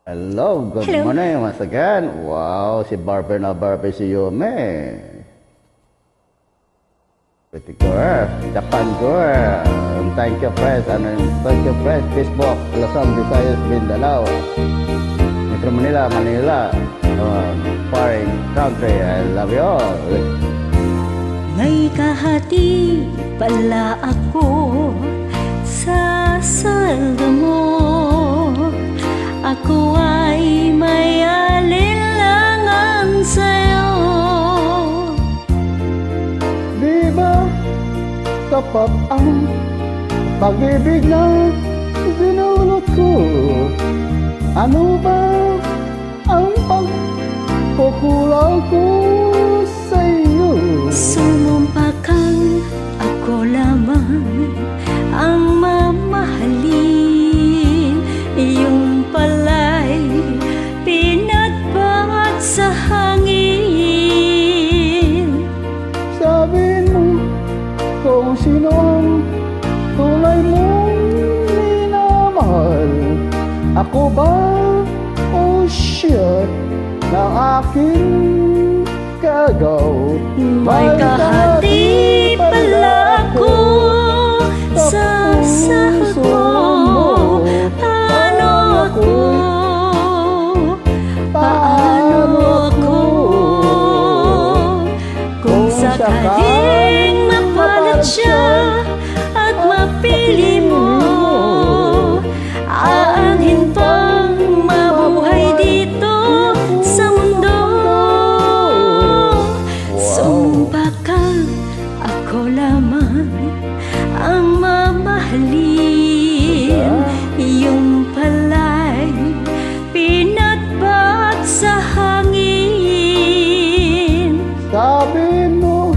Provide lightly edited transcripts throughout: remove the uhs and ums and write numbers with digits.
Hello, good Hello. morning once again. Wow, si Barber na Barber si Yume. Pretty girl, Japan girl. Thank you, friends. Thank you, friends. Facebook, Luzon, Visayas, Mindanao. Metro Manila, Manila. Foreign country, I love you all. May kahati pala ako sa salda mo. Ako ay may alinlangan sa'yo. Di ba tapat ang pag-ibig na dinulot ko? Ano ba ang pagkukulang ko sa iyo? Sumumpa kang ako lamang ang mamahalin. Iyong pala'y pinatpat sa hangin. Sabihin mo kung sino ang tunay mong minamahal. Ako ba o siya ng aking kagaw? May kahati pala ako sa sahod mo. Paano ako kung sakaling mapalit siya at mapili mo? Aanhin pang mabuhay dito sa mundo. Sumumpa ka, ako lamang ang mamahalin. Iyong pala'y pinatpat sa hangin. Sabihin mo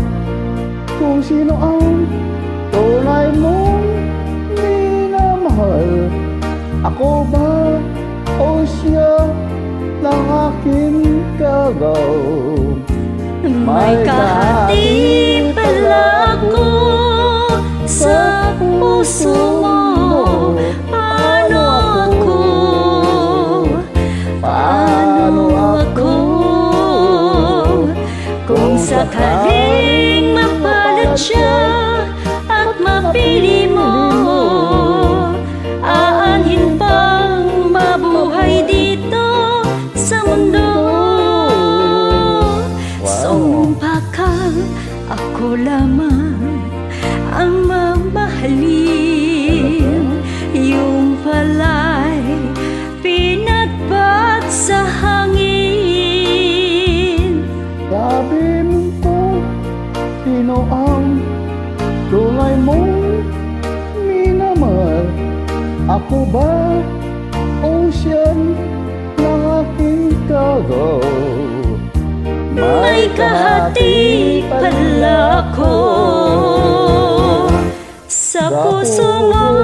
kung sino ang tunay mong minamahal. Ako ba o siya ng aking kagaw? May kahati pala ako sa puso mo. Paano ako kung sakaling mapalit siya at mapili mo? Aanhin pang mabuhay dito sa mundo. Sumumpa ka, ako lamang ang mamahalin. Yung pala'y pinatpat sa hangin. Sabihin ko sino ang tunay mong minamahal. Ako ba o siya ng aking kagaw? May kahati pala ako sa puso mo.